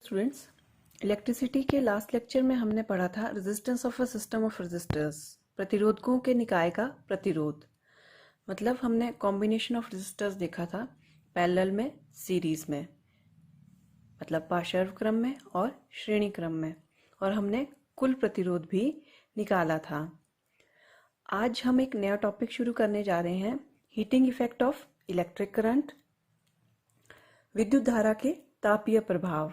Students, electricity के last lecture में हमने पढ़ा था resistance of a system of resistors, प्रतिरोधकों के निकाय का प्रतिरोध। मतलब हमने कॉम्बिनेशन ऑफ रेजिस्टर्स देखा था, पैरेलल में, सीरीज में, मतलब पार्श्व क्रम में और श्रेणी क्रम में, और हमने कुल प्रतिरोध भी निकाला था। आज हम एक नया टॉपिक शुरू करने जा रहे हैं, heating effect of electric current, विद्युत धारा के तापीय प्रभाव।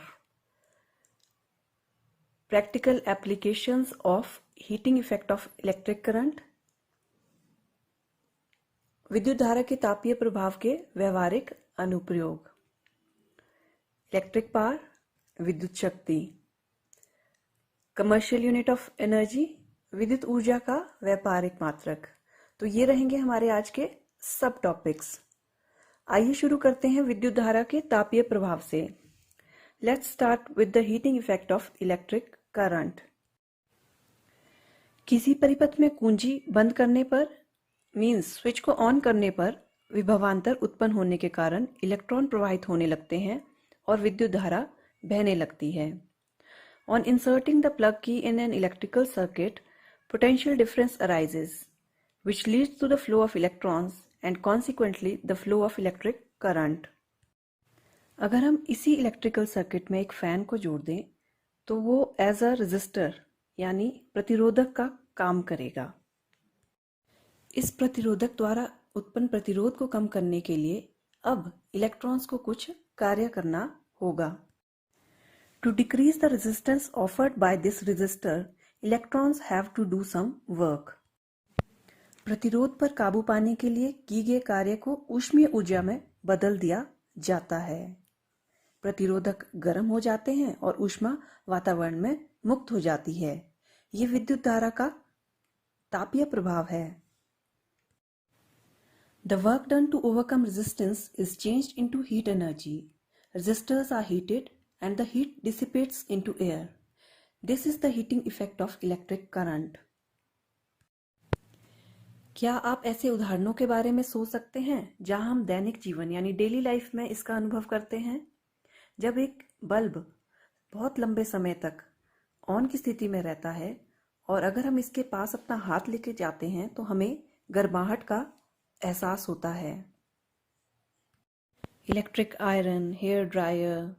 Practical applications of heating effect of electric current, विद्युत धारा के तापीय प्रभाव के व्यवहारिक अनुप्रयोग। इलेक्ट्रिक पावर, विद्युत शक्ति। कमर्शियल यूनिट ऑफ एनर्जी, विद्युत ऊर्जा का व्यापारिक मात्रक। तो ये रहेंगे हमारे आज के सब टॉपिक्स। आइए शुरू करते हैं विद्युत धारा के तापीय प्रभाव से। Let's start with the heating effect of electric current. किसी परिपथ में कुंजी बंद करने पर मींस स्विच को ऑन करने पर विभवांतर उत्पन्न होने के कारण इलेक्ट्रॉन प्रवाहित होने लगते हैं और विद्युत धारा बहने लगती है। ऑन इंसर्टिंग द प्लग की in an electrical circuit, potential difference arises which leads to the flow of electrons and consequently the flow of electric current। अगर हम इसी इलेक्ट्रिकल सर्किट में एक फैन को जोड़ दें तो वो एज अ रेजिस्टर यानी प्रतिरोधक का काम करेगा। इस प्रतिरोधक द्वारा उत्पन्न प्रतिरोध को कम करने के लिए अब इलेक्ट्रॉन्स को कुछ कार्य करना होगा। To decrease the resistance offered by this resistor, electrons have to do some work. प्रतिरोध पर काबू पाने के लिए की गए कार्य को ऊष्मीय ऊर्जा में बदल दिया जाता है। प्रतिरोधक गर्म हो जाते हैं और ऊष्मा वातावरण में मुक्त हो जाती है। ये विद्युत धारा का तापीय प्रभाव है। The work done to overcome resistance is changed into heat energy. Resistors are heated and the heat dissipates into air. This is the heating effect of electric current. क्या आप ऐसे उदाहरणों के बारे में सोच सकते हैं जहां हम दैनिक जीवन यानी डेली लाइफ में इसका अनुभव करते हैं? जब एक बल्ब बहुत लंबे समय तक ऑन की स्थिति में रहता है और अगर हम इसके पास अपना हाथ लेके जाते हैं तो हमें गर्माहट का एहसास होता है। इलेक्ट्रिक आयरन, हेयर ड्रायर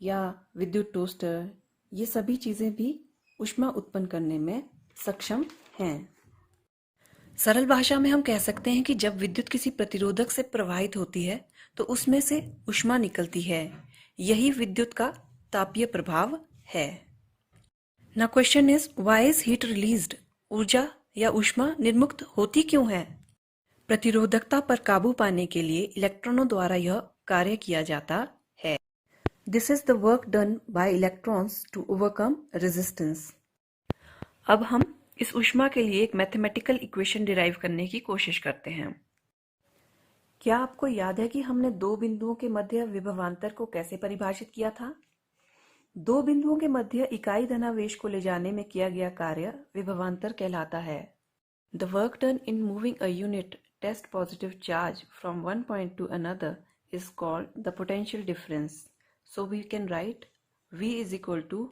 या विद्युत टोस्टर, ये सभी चीजें भी ऊष्मा उत्पन्न करने में सक्षम हैं। सरल भाषा में हम कह सकते हैं कि जब विद्युत किसी प्रतिरोधक से प्रवाहित होती है तो उसमें से ऊष्मा निकलती है। यही विद्युत का तापीय प्रभाव है। Now question is, why is heat released? ऊर्जा या ऊष्मा निर्मुक्त होती क्यों है? प्रतिरोधकता पर काबू पाने के लिए इलेक्ट्रॉनों द्वारा यह कार्य किया जाता है। This is the work done by electrons to overcome resistance. अब हम इस ऊष्मा के लिए एक मैथमेटिकल इक्वेशन डिराइव करने की कोशिश करते हैं। क्या आपको याद है कि हमने दो बिंदुओं के मध्य विभवांतर को कैसे परिभाषित किया था? दो बिंदुओं के मध्य इकाई धनावेश को ले जाने में किया गया कार्य विभवांतर कहलाता है। The work done in moving a unit test positive charge from one point to another is called the potential difference. So we can write V is equal to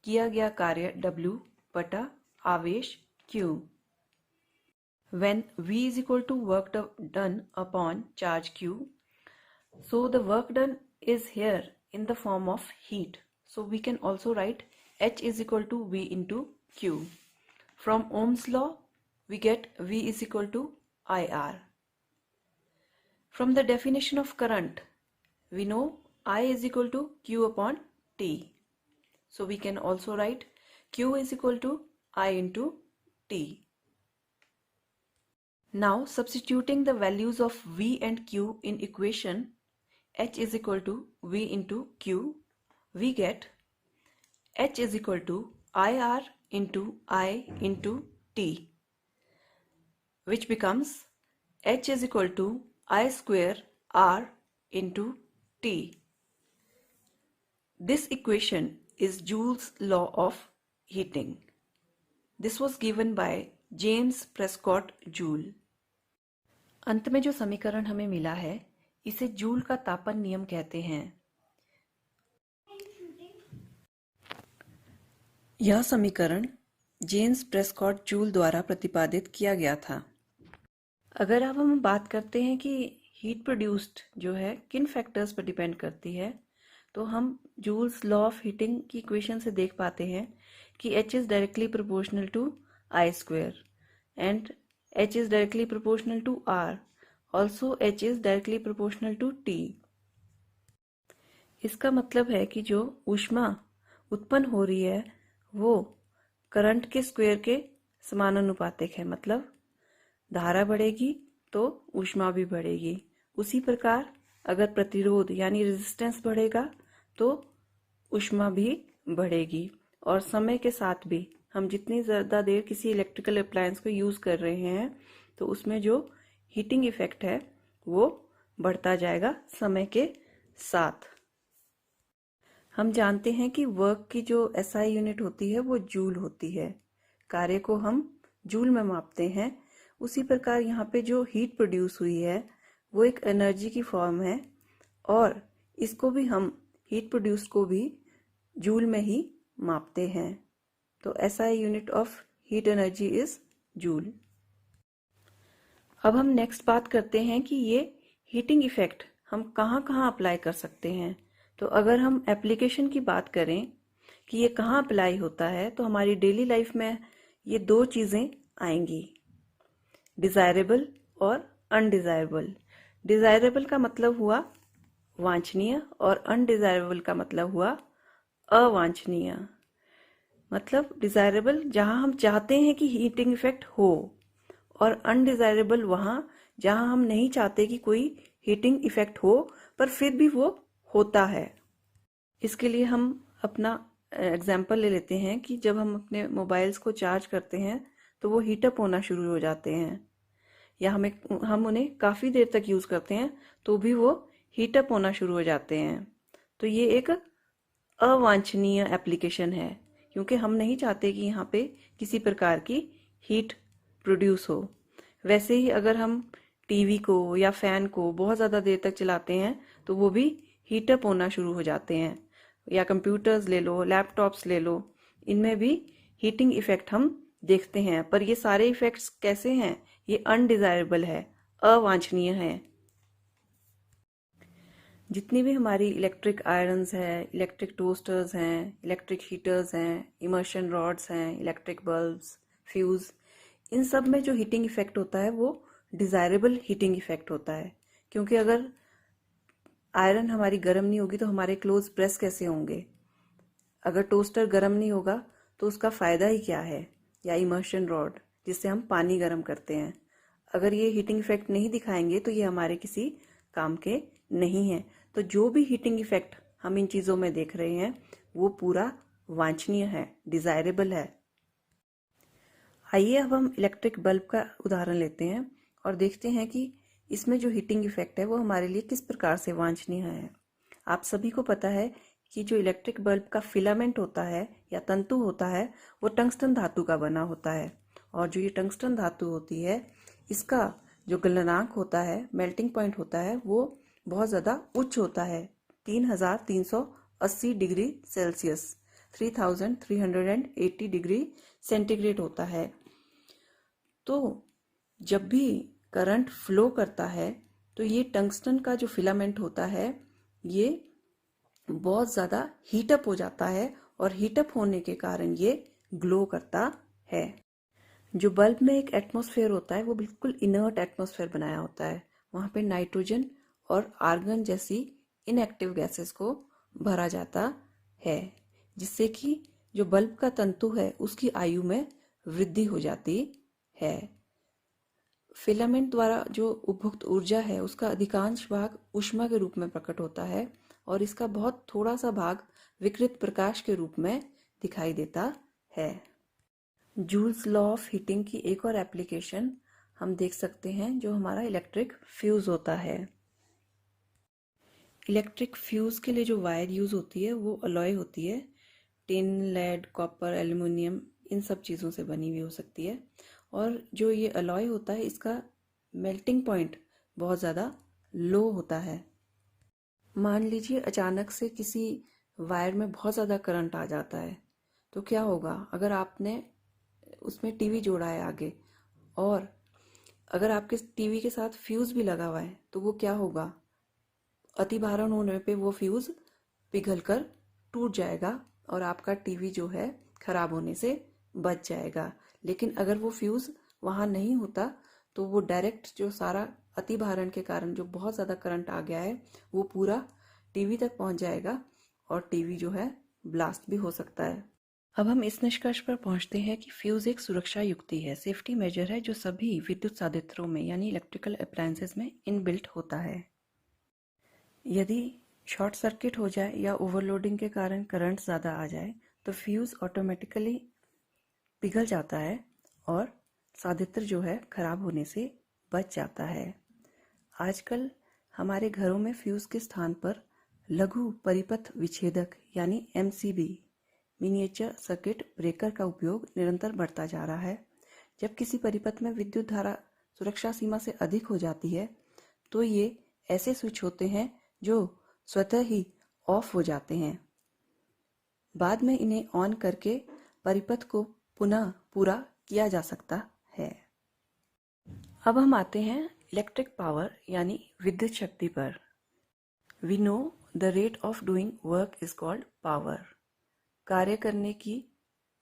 किया गया कार्य W बटा आवेश Q। When V is equal to work done upon charge Q, so the work done is here in the form of heat. So we can also write H is equal to V into Q. From Ohm's law, we get V is equal to IR. From the definition of current, we know I is equal to Q upon T. So we can also write Q is equal to I into T. Now substituting the values of V and Q in equation H is equal to V into Q, we get H is equal to IR into I into T, which becomes H is equal to I square R into T. This equation is Joule's law of heating. This was given by James Prescott Joule. अंत में जो समीकरण हमें मिला है इसे joule का तापन नियम कहते हैं। यह समीकरण जेम्स प्रेस्कॉट जूल द्वारा प्रतिपादित किया गया था। अगर अब हम बात करते हैं कि हीट प्रोड्यूस्ड जो है किन फैक्टर्स पर डिपेंड करती है, तो हम जूल्स लॉ ऑफ हीटिंग की इक्वेशन से देख पाते हैं कि H is directly proportional to I square and H is directly proportional to R, also H is directly proportional to T। इसका मतलब है कि जो ऊष्मा उत्पन्न हो रही है वो करंट के स्क्वायर के समानुपातिक है, मतलब धारा बढ़ेगी तो ऊष्मा भी बढ़ेगी। उसी प्रकार अगर प्रतिरोध यानी रेजिस्टेंस बढ़ेगा तो ऊष्मा भी बढ़ेगी। और समय के साथ भी हम जितनी ज़्यादा देर किसी इलेक्ट्रिकल अप्लायंस को यूज़ कर रहे हैं तो उसमें जो हीटिंग इफेक्ट है वो बढ़ता जाएगा समय के साथ। हम जानते हैं कि वर्क की जो SI यूनिट होती है वो जूल होती है। कार्य को हम जूल में मापते हैं। उसी प्रकार यहाँ पे जो हीट प्रोड्यूस हुई है वो एक एनर्जी की फॉर्म है और इसको भी हम हीट प्रोड्यूस को भी जूल में ही मापते हैं। तो SI unit of heat energy is joule. अब हम नेक्स्ट बात करते हैं कि ये हीटिंग इफेक्ट हम कहाँ कहाँ अप्लाई कर सकते हैं। तो अगर हम एप्लीकेशन की बात करें कि ये कहाँ अप्लाई होता है, तो हमारी डेली लाइफ में ये दो चीज़ें आएंगी, डिज़ायरेबल और अनडिज़ायरेबल। डिज़ायरेबल का मतलब हुआ वांछनीय और अनडिज़ायरेबल का मतलब हुआ अवांछनीय। मतलब डिज़ायरेबल जहाँ हम चाहते हैं कि हीटिंग इफेक्ट हो और अनडिज़ायरेबल वहाँ जहाँ हम नहीं चाहते कि कोई हीटिंग इफेक्ट हो पर फिर भी वो होता है। इसके लिए हम अपना एग्जाम्पल ले लेते हैं कि जब हम अपने मोबाइल्स को चार्ज करते हैं तो वो हीटअप होना शुरू हो जाते हैं, या हम उन्हें काफ़ी देर तक यूज़ करते हैं तो भी वो हीटअप होना शुरू हो जाते हैं। तो ये एक अवांछनीय एप्लीकेशन है क्योंकि हम नहीं चाहते कि यहाँ पे किसी प्रकार की हीट प्रोड्यूस हो। वैसे ही अगर हम टीवी को या फैन को बहुत ज़्यादा देर तक चलाते हैं तो वो भी हीटअप होना शुरू हो जाते हैं, या कंप्यूटर्स ले लो, लैपटॉप्स ले लो, इनमें भी हीटिंग इफेक्ट हम देखते हैं। पर ये सारे इफेक्ट्स कैसे हैं? ये अनडिजायरेबल है, अवांछनीय है। जितनी भी हमारी इलेक्ट्रिक आयरन्स हैं, इलेक्ट्रिक टोस्टर्स हैं, इलेक्ट्रिक हीटर्स हैं, इमर्शन रॉड्स हैं, इलेक्ट्रिक बल्ब्स, फ्यूज़, इन सब में जो हीटिंग इफेक्ट होता है वो डिज़ायरेबल हीटिंग इफेक्ट होता है। क्योंकि अगर आयरन हमारी गर्म नहीं होगी तो हमारे क्लोथ्स प्रेस कैसे होंगे? अगर टोस्टर गर्म नहीं होगा तो उसका फ़ायदा ही क्या है? या इमर्शन रॉड जिससे हम पानी गर्म करते हैं, अगर ये हीटिंग इफेक्ट नहीं दिखाएंगे तो ये हमारे किसी काम के नहीं है। तो जो भी हीटिंग इफेक्ट हम इन चीज़ों में देख रहे हैं वो पूरा वांछनीय है, डिज़ायरेबल है। आइए अब हम इलेक्ट्रिक बल्ब का उदाहरण लेते हैं और देखते हैं कि इसमें जो हीटिंग इफेक्ट है वो हमारे लिए किस प्रकार से वांछनीय है। आप सभी को पता है कि जो इलेक्ट्रिक बल्ब का फिलामेंट होता है या तंतु होता है वो टंगस्टन धातु का बना होता है, और जो ये टंगस्टन धातु होती है इसका जो गलनांक होता है, मेल्टिंग पॉइंट होता है, वो बहुत ज़्यादा उच्च होता है, 3380 डिग्री सेल्सियस, 3380 डिग्री सेंटीग्रेड होता है। तो जब भी करंट फ्लो करता है तो ये टंगस्टन का जो फिलामेंट होता है ये बहुत ज़्यादा हीटअप हो जाता है, और हीटअप होने के कारण ये ग्लो करता है। जो बल्ब में एक एटमॉस्फेयर होता है वो बिल्कुल इनर्ट एटमॉस्फेयर बनाया होता है, वहाँ पे नाइट्रोजन और आर्गन जैसी इनएक्टिव गैसेस को भरा जाता है, जिससे कि जो बल्ब का तंतु है उसकी आयु में वृद्धि हो जाती है। फिलामेंट द्वारा जो उपभुक्त ऊर्जा है उसका अधिकांश भाग ऊष्मा के रूप में प्रकट होता है और इसका बहुत थोड़ा सा भाग विकृत प्रकाश के रूप में दिखाई देता है। जूल्स लॉ ऑफ हीटिंग की एक और एप्लीकेशन हम देख सकते हैं जो हमारा इलेक्ट्रिक फ्यूज होता है। इलेक्ट्रिक फ्यूज के लिए जो वायर यूज होती है वो अलॉय होती है, टिन, लेड, कॉपर, एल्युमिनियम, इन सब चीज़ों से बनी हुई हो सकती है। और जो ये अलॉय होता है इसका मेल्टिंग पॉइंट बहुत ज़्यादा लो होता है। मान लीजिए अचानक से किसी वायर में बहुत ज़्यादा करंट आ जाता है तो क्या होगा अगर आपने उसमें टीवी जोड़ा है आगे, और अगर आपके टीवी के साथ फ्यूज भी लगा हुआ है, तो वो क्या होगा, अतिभारण होने पे वो फ्यूज पिघलकर टूट जाएगा और आपका टीवी जो है खराब होने से बच जाएगा। लेकिन अगर वो फ्यूज वहां नहीं होता तो वो डायरेक्ट जो सारा अतिभारण के कारण जो बहुत ज़्यादा करंट आ गया है वो पूरा टीवी तक पहुंच जाएगा और टीवी जो है ब्लास्ट भी हो सकता है। अब हम इस निष्कर्ष पर पहुंचते हैं कि फ्यूज एक सुरक्षा युक्ति है, सेफ्टी मेजर है जो सभी विद्युत साधित्रों में यानी इलेक्ट्रिकल अप्लायंसेस में इनबिल्ट होता है। यदि शॉर्ट सर्किट हो जाए या ओवरलोडिंग के कारण करंट ज़्यादा आ जाए तो फ्यूज ऑटोमेटिकली पिघल जाता है और साधित्र जो है खराब होने से बच जाता है। आजकल हमारे घरों में फ्यूज के स्थान पर लघु परिपथ विच्छेदक यानी MCB मिनिएचर सर्किट ब्रेकर का उपयोग निरंतर बढ़ता जा रहा है। जब किसी परिपथ में विद्युत धारा सुरक्षा सीमा से अधिक हो जाती है तो ये ऐसे स्विच होते हैं जो स्वतः ही ऑफ हो जाते हैं। बाद में इन्हें ऑन करके परिपथ को पुनः पूरा किया जा सकता है। अब हम आते हैं इलेक्ट्रिक पावर यानी विद्युत शक्ति पर। We know the rate of doing work is called power. कार्य करने की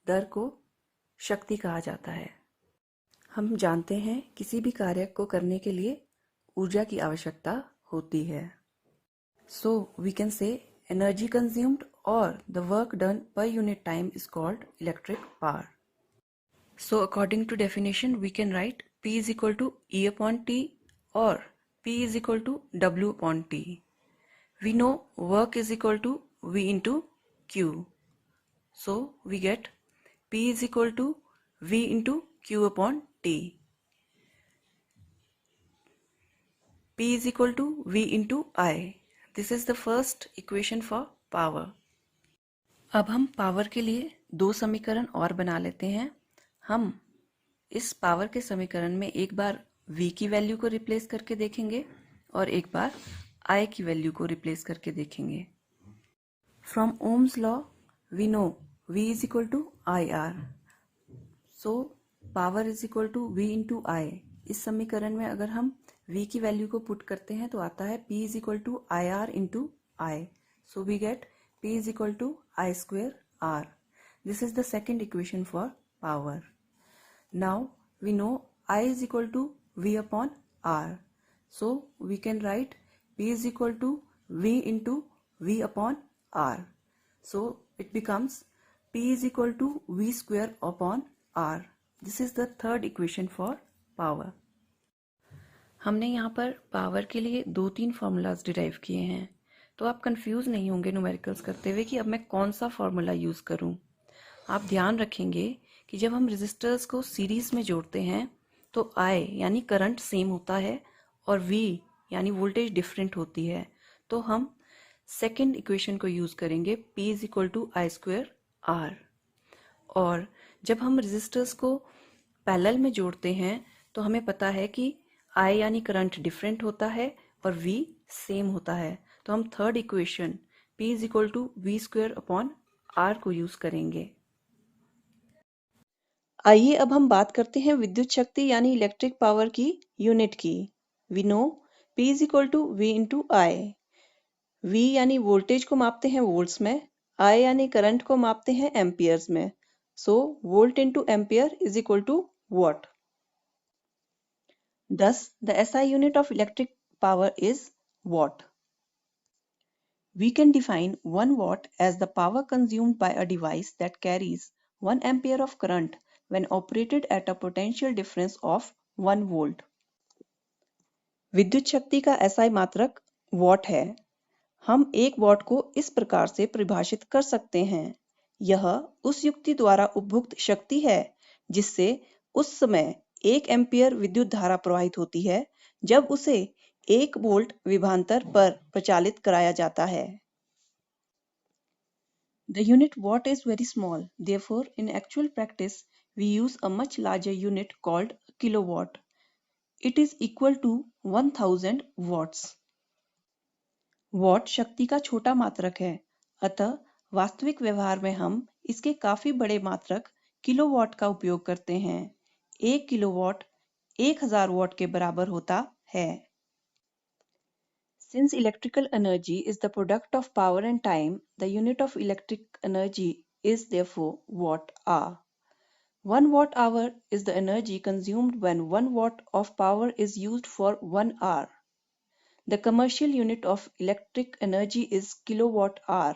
दर को शक्ति कहा जाता है। हम जानते हैं किसी भी कार्य को करने के लिए ऊर्जा की आवश्यकता होती है। So we can say energy consumed or the work done per unit time is called electric power. So according to definition we can write P is equal to E upon T or P is equal to W upon T. We know work is equal to V into Q. So we get P is equal to V into Q upon T. P is equal to V into I. This is the first equation for power. अब हम power के लिए दो समीकरण और बना लेते हैं। हम इस पावर के समीकरण में एक बार V की वैल्यू को रिप्लेस करके देखेंगे और एक बार I की वैल्यू को रिप्लेस करके देखेंगे। From Ohm's law we know V is equal to IR. So power is equal to V into I. इस समीकरण में अगर हम V की वैल्यू को पुट करते हैं तो आता है P is equal to IR into I. So we get P is equal to I square R. This is the second equation for power. Now we know I is equal to V upon R. So we can write P is equal to V into V upon R. So it becomes P is equal to V square upon R. This is the third equation for power. हमने यहाँ पर power के लिए 2-3 formulas derive किए हैं, तो आप confuse नहीं होंगे न्यूमेरिकल्स करते हुए कि अब मैं कौन सा फॉर्मूला यूज़ करूँ। आप ध्यान रखेंगे कि जब हम रेजिस्टर्स को सीरीज में जोड़ते हैं तो I यानी करंट सेम होता है और V यानी वोल्टेज डिफरेंट होती है, तो हम सेकेंड इक्वेशन को यूज़ करेंगे P is equal to I square R। और जब हम रेजिस्टर्स को पैरेलल में जोड़ते हैं तो हमें पता है कि I यानी करंट डिफरेंट होता है और V सेम होता है, तो हम third equation P is equal to V square upon R को यूज करेंगे। आइए अब हम बात करते हैं विद्युत शक्ति यानी इलेक्ट्रिक पावर की यूनिट की। We know P is equal to V into I. V यानी वोल्टेज को मापते हैं वोल्ट्स में, I यानी करंट को मापते हैं एम्पियर्स में। So volt into ampere is equal to watt. Thus, the SI unit of electric power is watt. We can define 1 watt as the power consumed by a device that carries 1 ampere of current when operated at a potential difference of 1 volt. विद्युत शक्ति का SI मात्रक what है। हम 1 what को इस प्रकार से परिभाषित कर सकते हैं। यह उस युक्ति द्वारा उपभुक्त शक्ति है जिससे उस समय 1 एम्पियर विद्युत धारा प्रवाहित होती है जब उसे 1 वोल्ट विभवांतर पर प्रचालित कराया जाता है। The unit watt is very small. Therefore, in actual practice, we use a much larger unit called kilowatt. It is equal to 1000 watts. What शक्ति का छोटा मात्रक है, अतः वास्तविक व्यवहार में हम इसके काफी बड़े मात्रक किलोवाट का उपयोग करते हैं। 1 किलोवाट 1000 वाट के बराबर होता है। Since electrical energy is the product of power and time, the unit of electric energy is therefore watt-hour. 1 watt-hour is the energy consumed when 1 watt of power is used for 1 hour. The commercial unit of electric energy is kilowatt-hour.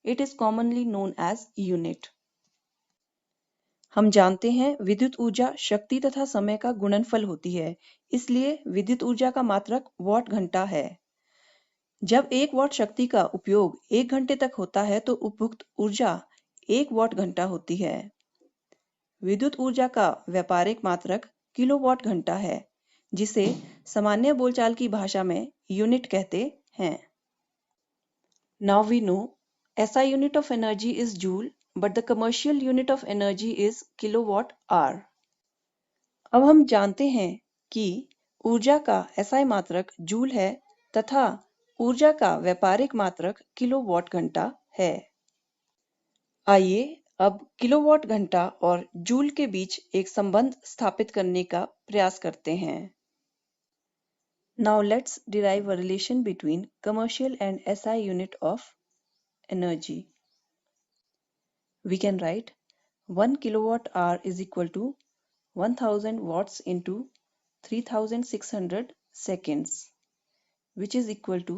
It is commonly known as unit. हम जानते हैं विद्युत ऊर्जा शक्ति तथा समय का गुणनफल होती है, इसलिए विद्युत ऊर्जा का मात्रक वाट घंटा है। जब 1 वाट शक्ति का उपयोग 1 घंटे तक होता है तो उपभुक्त ऊर्जा 1 वाट घंटा होती है। विद्युत ऊर्जा का व्यापारिक मात्रक किलोवाट घंटा है, जिसे सामान्य बोलचाल की भाषा में यूनिट कहते हैं। Now we know SI unit of energy is joule, but the commercial unit of energy is kilowatt hour. अब हम जानते हैं कि ऊर्जा का SI मात्रक जूल है तथा ऊर्जा का व्यापारिक मात्रक किलोवाट घंटा है। आइए अब किलोवाट घंटा और जूल के बीच एक संबंध स्थापित करने का प्रयास करते हैं। Now let's derive a relation between commercial and SI unit of energy. We can write 1 kilowatt hour is equal to 1000 watts into 3600 seconds, which is equal to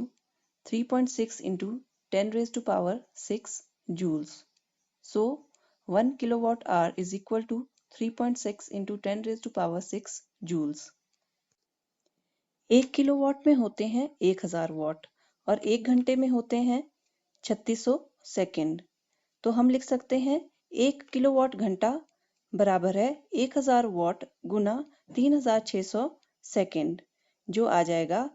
3.6 into 10 raised to power 6 joules. So 1 kilowatt hour is equal to 3.6 into 10 raised to power 6 joules. 1 kilowatt में होते हैं 1000 वाट और 1 घंटे में होते हैं 3600 second. तो हम लिख सकते हैं 1 किलोवाट घंटा बराबर है 1000 वाट गुना 3600 सेकेंड, जो आ जाएगा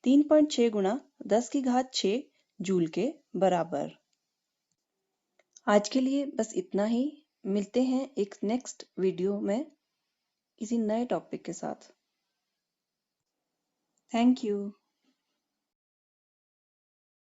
3.6 गुना 10 की घात 6 जूल के बराबर। आज के लिए बस इतना ही। मिलते हैं एक नेक्स्ट वीडियो में किसी नए टॉपिक के साथ। Thank you.